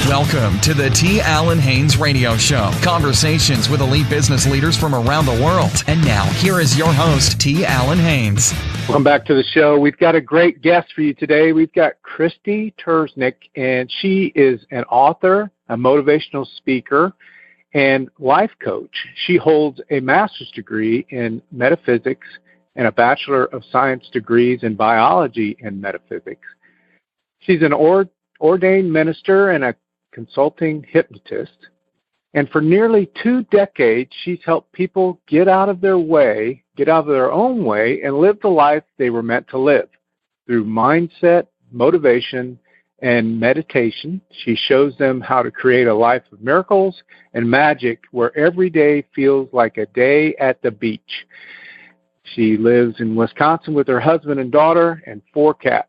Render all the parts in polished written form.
Welcome to the T. Allen Haynes Radio Show. Conversations with elite business leaders from around the world. And now, here is your host, T. Allen Haynes. Welcome back to the show. We've got a great guest for you today. We've got Krysti Turznik, and she is an author, a motivational speaker, and life coach. She holds a master's degree in metaphysics and a Bachelor of Science Degrees in Biology and Metaphysics. She's an ordained minister and a consulting hypnotist. And for nearly 2 decades, she's helped people get out of their own way, and live the life they were meant to live. Through mindset, motivation, and meditation, she shows them how to create a life of miracles and magic where every day feels like a day at the beach. She lives in Wisconsin with her husband and daughter and 4 cats.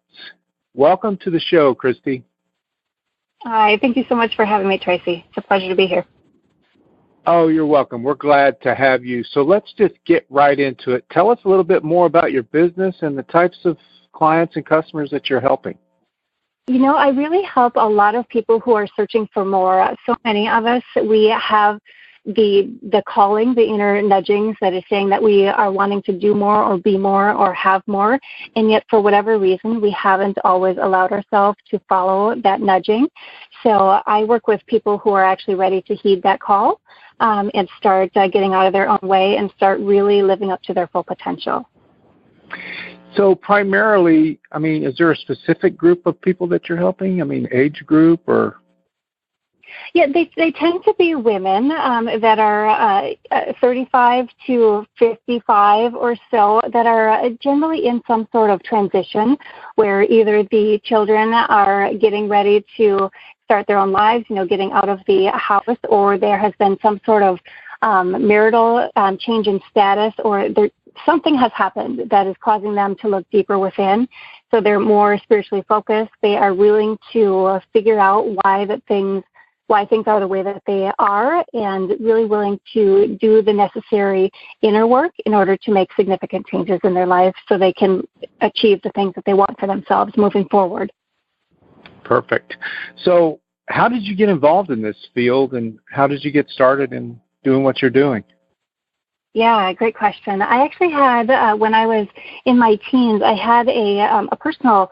Welcome to the show, Krysti. Hi, thank you so much for having me, Tracy. It's a pleasure to be here. Oh, you're welcome. We're glad to have you. So let's just get right into it. Tell us a little bit more about your business and the types of clients and customers that you're helping. You know, I really help a lot of people who are searching for more. So many of us, we have the calling, the inner nudgings that is saying that we are wanting to do more or be more or have more, and yet for whatever reason, we haven't always allowed ourselves to follow that nudging. So I work with people who are actually ready to heed that call and start getting out of their own way and start really living up to their full potential. So primarily, is there a specific group of people that you're helping? Age group or? Yeah, they tend to be women that are 35 to 55 or so that are generally in some sort of transition where either the children are getting ready to start their own lives, getting out of the house, or there has been some sort of marital change in status, or something has happened that is causing them to look deeper within. So they're more spiritually focused. They are willing to figure out why things are the way that they are, and really willing to do the necessary inner work in order to make significant changes in their life so they can achieve the things that they want for themselves moving forward. Perfect. So how did you get involved in this field, and how did you get started in doing what you're doing? Yeah, great question. I actually had, when I was in my teens, I had a personal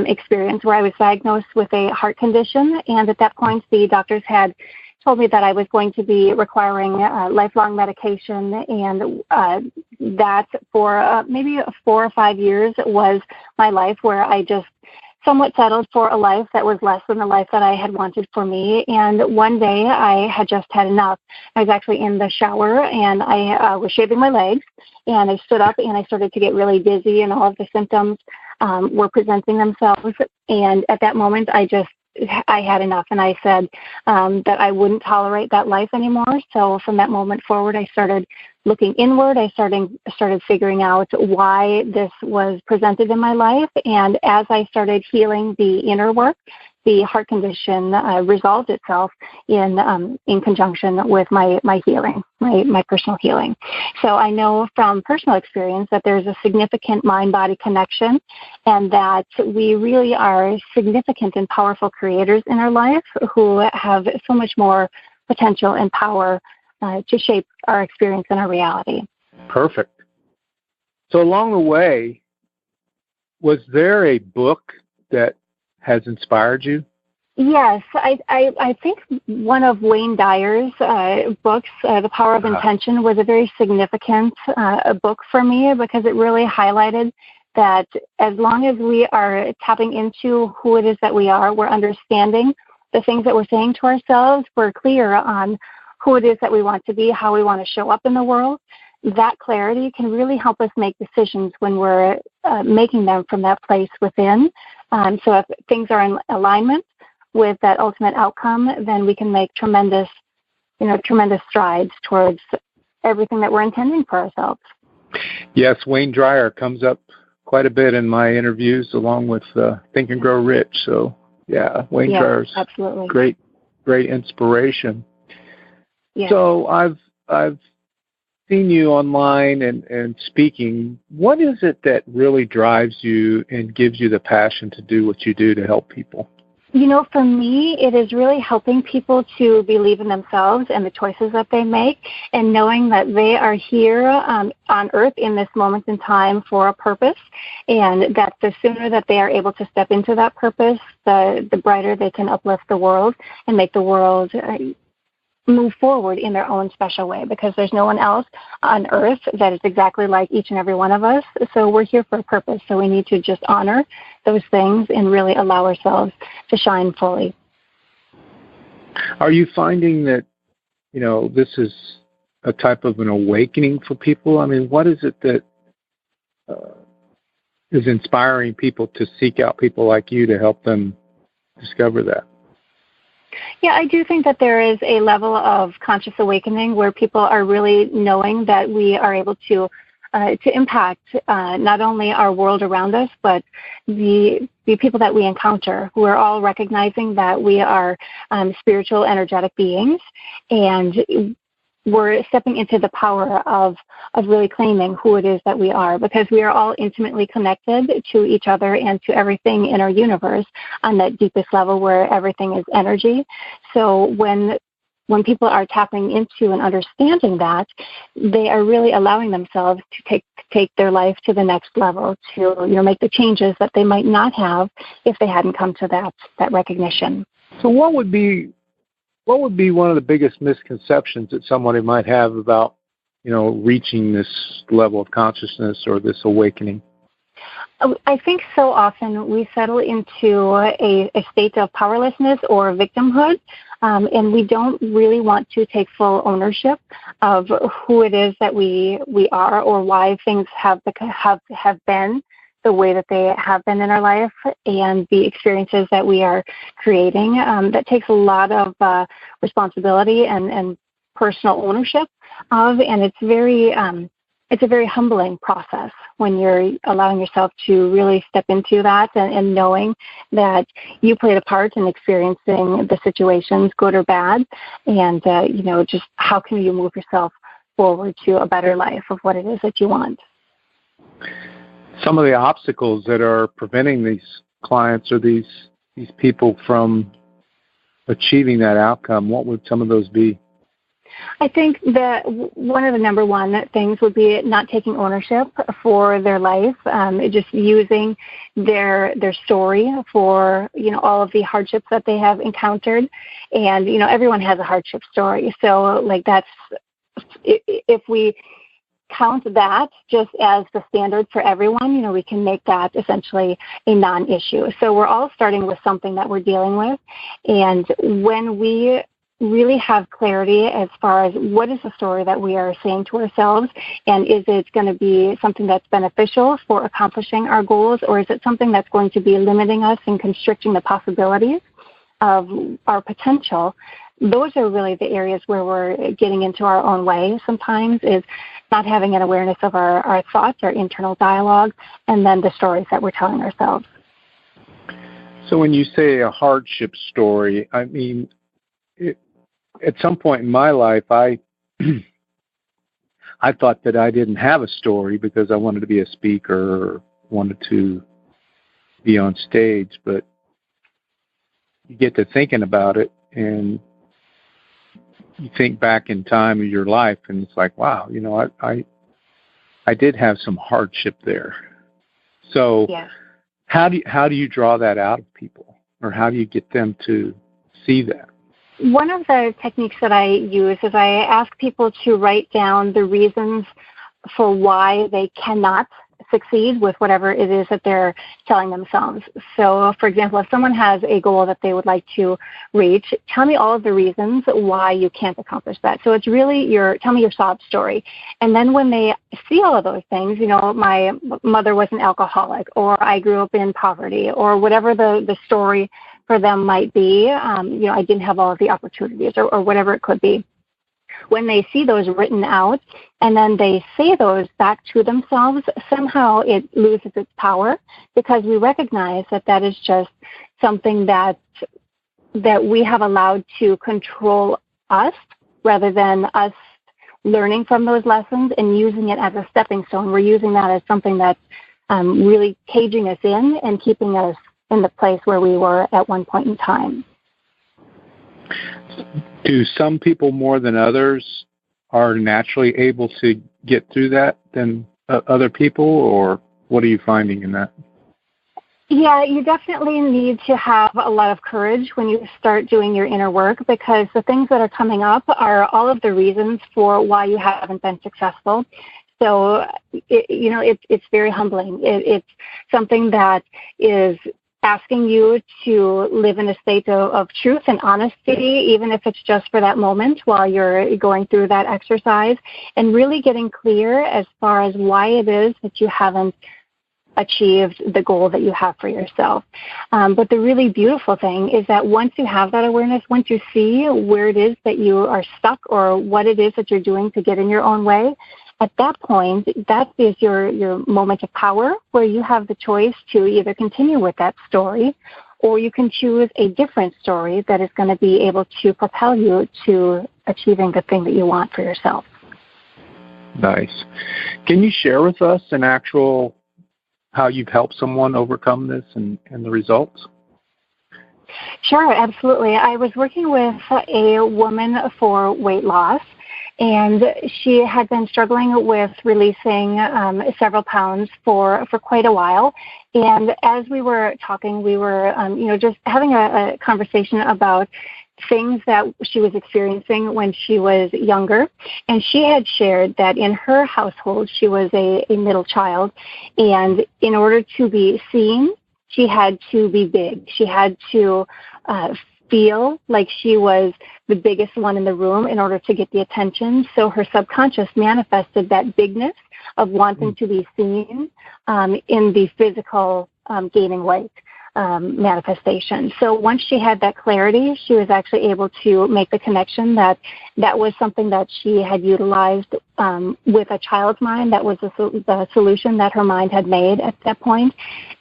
experience where I was diagnosed with a heart condition, and at that point, the doctors had told me that I was going to be requiring lifelong medication, and that for maybe 4 or 5 years was my life where I just somewhat settled for a life that was less than the life that I had wanted for me. And one day I had just had enough. I was actually in the shower, and I was shaving my legs, and I stood up and I started to get really dizzy, and all of the symptoms were presenting themselves. And at that moment, I had enough, and I said that I wouldn't tolerate that life anymore. So from that moment forward, I started looking inward. I started figuring out why this was presented in my life. And as I started healing the inner work, the heart condition resolved itself in conjunction with my healing, my personal healing. So I know from personal experience that there's a significant mind-body connection, and that we really are significant and powerful creators in our life who have so much more potential and power to shape our experience and our reality. Perfect. So along the way, was there a book that has inspired you? Yes, I think one of Wayne Dyer's books, The Power of Intention, was a very significant book for me, because it really highlighted that as long as we are tapping into who it is that we are, we're understanding the things that we're saying to ourselves, we're clear on who it is that we want to be, how we want to show up in the world, that clarity can really help us make decisions when we're making them from that place within. So if things are in alignment with that ultimate outcome, then we can make tremendous strides towards everything that we're intending for ourselves. Yes, Wayne Dyer comes up quite a bit in my interviews, along with Think and Grow Rich. So yeah, Wayne Dyer's absolutely great inspiration. Yeah. So I've seen you online and speaking. What is it that really drives you and gives you the passion to do what you do to help people? For me, it is really helping people to believe in themselves and the choices that they make, and knowing that they are here on Earth in this moment in time for a purpose, and that the sooner that they are able to step into that purpose, the brighter they can uplift the world and make the world move forward in their own special way, because there's no one else on Earth that is exactly like each and every one of us. So we're here for a purpose. So we need to just honor those things and really allow ourselves to shine fully. Are you finding that, this is a type of an awakening for people? I mean, what is it that is inspiring people to seek out people like you to help them discover that? Yeah, I do think that there is a level of conscious awakening where people are really knowing that we are able to impact not only our world around us, but the people that we encounter. We're all recognizing that we are spiritual, energetic beings, and we're stepping into the power of really claiming who it is that we are, because we are all intimately connected to each other and to everything in our universe on that deepest level where everything is energy. So when people are tapping into and understanding that, they are really allowing themselves to take their life to the next level, to make the changes that they might not have if they hadn't come to that recognition. So what would be one of the biggest misconceptions that somebody might have about, reaching this level of consciousness or this awakening? I think so often we settle into a state of powerlessness or victimhood, and we don't really want to take full ownership of who it is that we are, or why things have been the way that they have been in our life, and the experiences that we are creating. That takes a lot of responsibility and personal ownership of, and it's a very humbling process when you're allowing yourself to really step into that and knowing that you played a part in experiencing the situations, good or bad, and just how can you move yourself forward to a better life of what it is that you want. Some of the obstacles that are preventing these clients or these people from achieving that outcome, what would some of those be? I think that one of the number one things would be not taking ownership for their life, just using their story for, all of the hardships that they have encountered. And, everyone has a hardship story. So, if we count that just as the standard for everyone, we can make that essentially a non-issue. So we're all starting with something that we're dealing with. And when we really have clarity as far as what is the story that we are saying to ourselves, and is it going to be something that's beneficial for accomplishing our goals, or is it something that's going to be limiting us and constricting the possibilities of our potential, those are really the areas where we're getting into our own way sometimes, is not having an awareness of our thoughts, our internal dialogue, and then the stories that we're telling ourselves. So when you say a hardship story, I mean, at some point in my life, I thought that I didn't have a story because I wanted to be a speaker or wanted to be on stage, but you get to thinking about it and you think back in time of your life and it's like, wow, I did have some hardship there. So yeah. How do you draw that out of people, or how do you get them to see that? One of the techniques that I use is I ask people to write down the reasons for why they cannot succeed with whatever it is that they're telling themselves. So, for example, if someone has a goal that they would like to reach, tell me all of the reasons why you can't accomplish that. So it's really tell me your sob story. And then when they see all of those things, my mother was an alcoholic, or I grew up in poverty, or whatever the story for them might be, I didn't have all of the opportunities, or whatever it could be. When they see those written out and then they say those back to themselves, somehow it loses its power, because we recognize that is just something that we have allowed to control us, rather than us learning from those lessons and using it as a stepping stone. We're using that as something that's really caging us in and keeping us in the place where we were at one point in time. Do some people more than others are naturally able to get through that than other people, or what are you finding in that? Yeah, you definitely need to have a lot of courage when you start doing your inner work, because the things that are coming up are all of the reasons for why you haven't been successful. So, it's very humbling. It's something that is asking you to live in a state of truth and honesty, even if it's just for that moment while you're going through that exercise, and really getting clear as far as why it is that you haven't achieved the goal that you have for yourself. But the really beautiful thing is that once you have that awareness, once you see where it is that you are stuck or what it is that you're doing to get in your own way, at that point, that is your moment of power, where you have the choice to either continue with that story, or you can choose a different story that is going to be able to propel you to achieving the thing that you want for yourself. Nice. Can you share with us an actual how you've helped someone overcome this and the results? Sure, absolutely. I was working with a woman for weight loss, and she had been struggling with releasing several pounds for quite a while. And as we were talking, we were just having a conversation about things that she was experiencing when she was younger. And she had shared that in her household, she was a middle child. And in order to be seen, she had to be big. She had to feel like she was the biggest one in the room in order to get the attention. So her subconscious manifested that bigness of wanting to be seen in the physical gaining weight manifestation. So once she had that clarity, she was actually able to make the connection that was something that she had utilized with a child's mind. That was the solution that her mind had made at that point.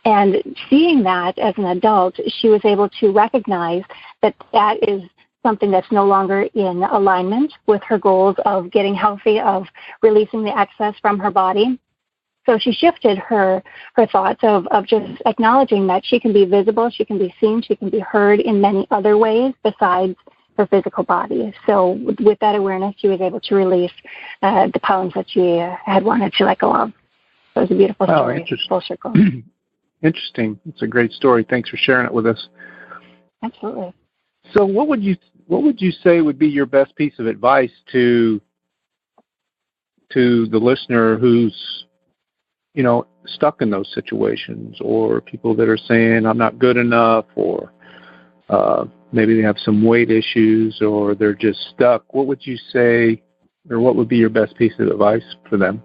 And seeing that as an adult, she was able to recognize that is something that's no longer in alignment with her goals of getting healthy, of releasing the excess from her body. So she shifted her thoughts of just acknowledging that she can be visible, she can be seen, she can be heard in many other ways besides her physical body. So with that awareness, she was able to release the pounds that she had wanted to let go of. So it was a beautiful story. Interesting. Full circle. Interesting. It's a great story. Thanks for sharing it with us. Absolutely. So what would you say would be your best piece of advice to the listener who's stuck in those situations, or people that are saying, I'm not good enough, or maybe they have some weight issues, or they're just stuck? What would you say, or what would be your best piece of advice for them?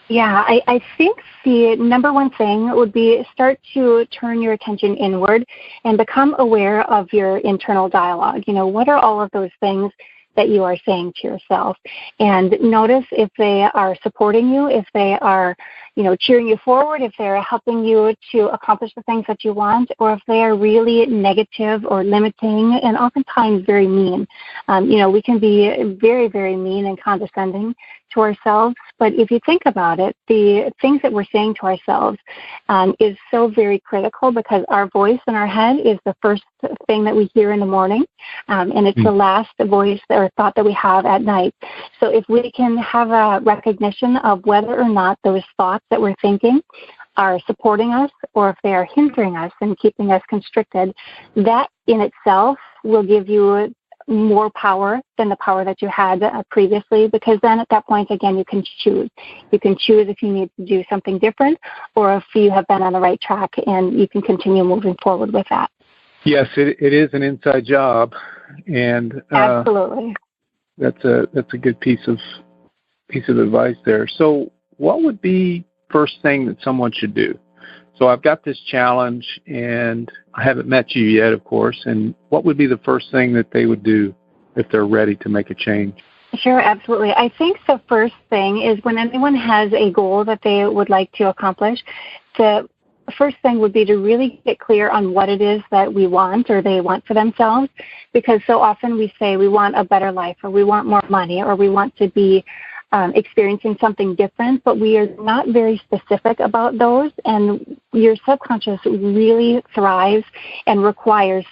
Yeah, I think the number one thing would be start to turn your attention inward and become aware of your internal dialogue. What are all of those things that you are saying to yourself? And notice if they are supporting you, if they are, cheering you forward, if they're helping you to accomplish the things that you want, or if they are really negative or limiting and oftentimes very mean. We can be very, very mean and condescending to ourselves, but if you think about it, the things that we're saying to ourselves is so very critical, because our voice in our head is the first thing that we hear in the morning, and it's the last voice or thought that we have at night. So if we can have a recognition of whether or not those thoughts that we're thinking are supporting us, or if they are hindering us and keeping us constricted, that in itself will give you more power than the power that you had previously, because then at that point, again, you can choose. You can choose if you need to do something different, or if you have been on the right track and you can continue moving forward with that. Yes, it is an inside job, and absolutely, that's a good piece of advice there. So what would be first thing that someone should do? So I've got this challenge, and I haven't met you yet, of course, and what would be the first thing that they would do if they're ready to make a change? Sure, absolutely. I think the first thing is when anyone has a goal that they would like to accomplish, the first thing would be to really get clear on what it is that we want or they want for themselves, because so often we say we want a better life, or we want more money, or we want to be experiencing something different, but we are not very specific about those, and your subconscious really thrives and requires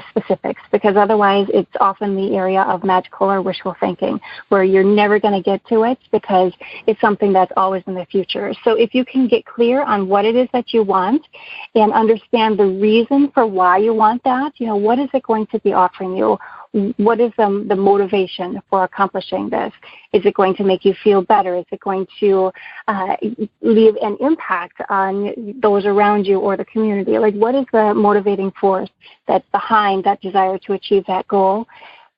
specifics, because otherwise it's often the area of magical or wishful thinking where you're never going to get to it because it's something that's always in the future. So if you can get clear on what it is that you want and understand the reason for why you want that, what is it going to be offering you? What is the motivation for accomplishing this? Is it going to make you feel better? Is it going to leave an impact on those around you or the community? Like, what is the motivating force that's behind that desire to achieve that goal?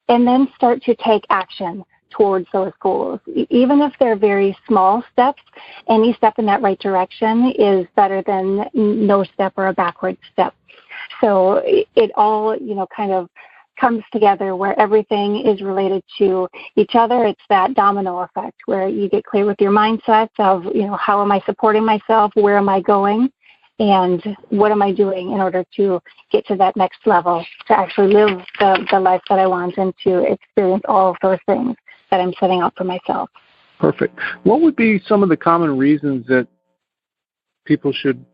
And then start to take action towards those goals. Even if they're very small steps, any step in that right direction is better than no step or a backward step. So it all, kind of comes together where everything is related to each other. It's that domino effect where you get clear with your mindset of, how am I supporting myself? Where am I going? And what am I doing in order to get to that next level, to actually live the life that I want and to experience all of those things that I'm setting out for myself. Perfect. What would be some of the common reasons that people should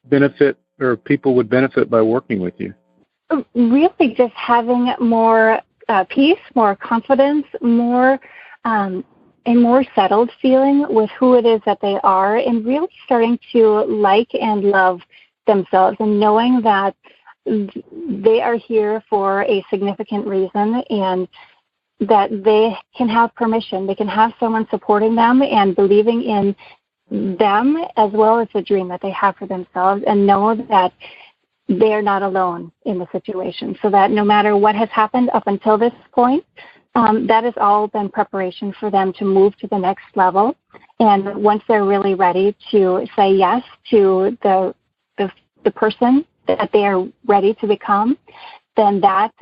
benefit or people would benefit by working with you? Really just having more peace, more confidence, more a more settled feeling with who it is that they are, and really starting to like and love themselves and knowing that they are here for a significant reason and that they can have permission. They can have someone supporting them and believing in them as well as the dream that they have for themselves, and know that they're not alone in the situation, so that no matter what has happened up until this point, that has all been preparation for them to move to the next level. And once they're really ready to say yes to the person that they are ready to become, then that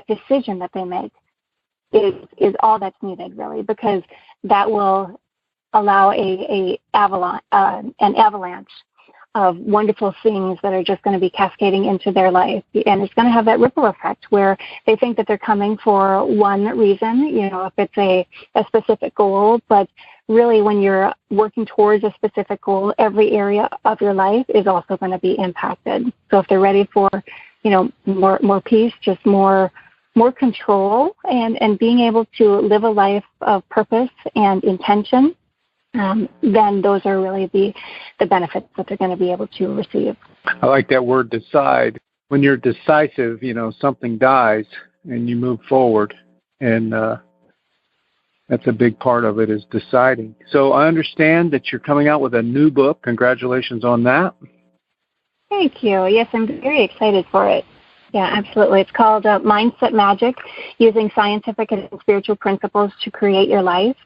decision that they make is all that's needed, really, because that will allow an avalanche of wonderful things that are just going to be cascading into their life. And it's going to have that ripple effect where they think that they're coming for one reason, if it's a specific goal, but really when you're working towards a specific goal, every area of your life is also going to be impacted. So if they're ready for, more peace, just more control and being able to live a life of purpose and intention, then those are really the benefits that they're going to be able to receive. I like that word, decide. When you're decisive, something dies and you move forward. And that's a big part of it, is deciding. So I understand that you're coming out with a new book. Congratulations on that. Thank you. Yes, I'm very excited for it. Yeah, absolutely. It's called Mindset Magic, Using Scientific and Spiritual Principles to Create Your Life.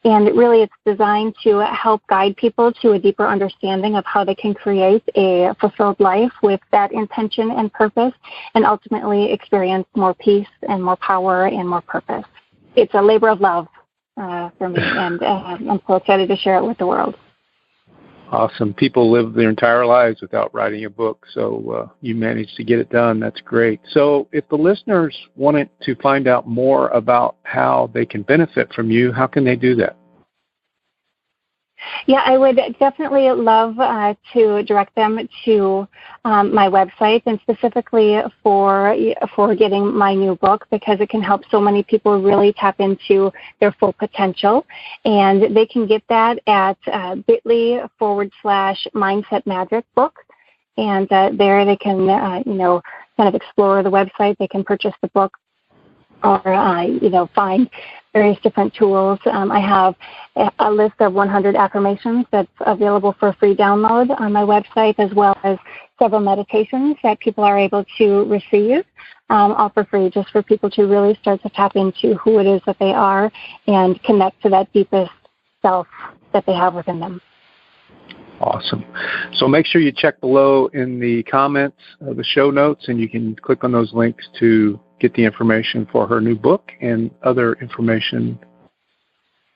And really it's designed to help guide people to a deeper understanding of how they can create a fulfilled life with that intention and purpose, and ultimately experience more peace and more power and more purpose. It's a labor of love for me, and I'm so excited to share it with the world. Awesome. People live their entire lives without writing a book, so you managed to get it done. That's great. So if the listeners wanted to find out more about how they can benefit from you, how can they do that? Yeah, I would definitely love to direct them to my website, and specifically for getting my new book, because it can help so many people really tap into their full potential. And they can get that at bit.ly/Mindset Magic book. And there they can, kind of explore the website. They can purchase the book or, find various different tools. I have a list of 100 affirmations that's available for free download on my website, as well as several meditations that people are able to receive, all for free, just for people to really start to tap into who it is that they are and connect to that deepest self that they have within them. Awesome. So make sure you check below in the comments of the show notes, and you can click on those links to get the information for her new book and other information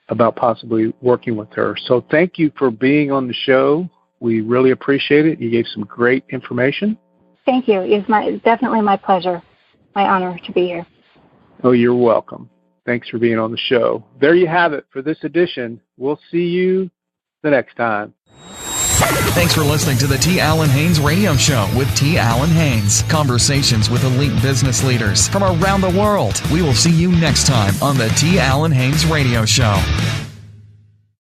about possibly working with her. So thank you for being on the show. We really appreciate it. You gave some great information. Thank you. It's definitely my pleasure, my honor to be here. Oh, you're welcome. Thanks for being on the show. There you have it for this edition. We'll see you the next time. Thanks for listening to the T. Allen Haynes Radio Show with T. Allen Haynes. Conversations with elite business leaders from around the world. We will see you next time on the T. Allen Haynes Radio Show.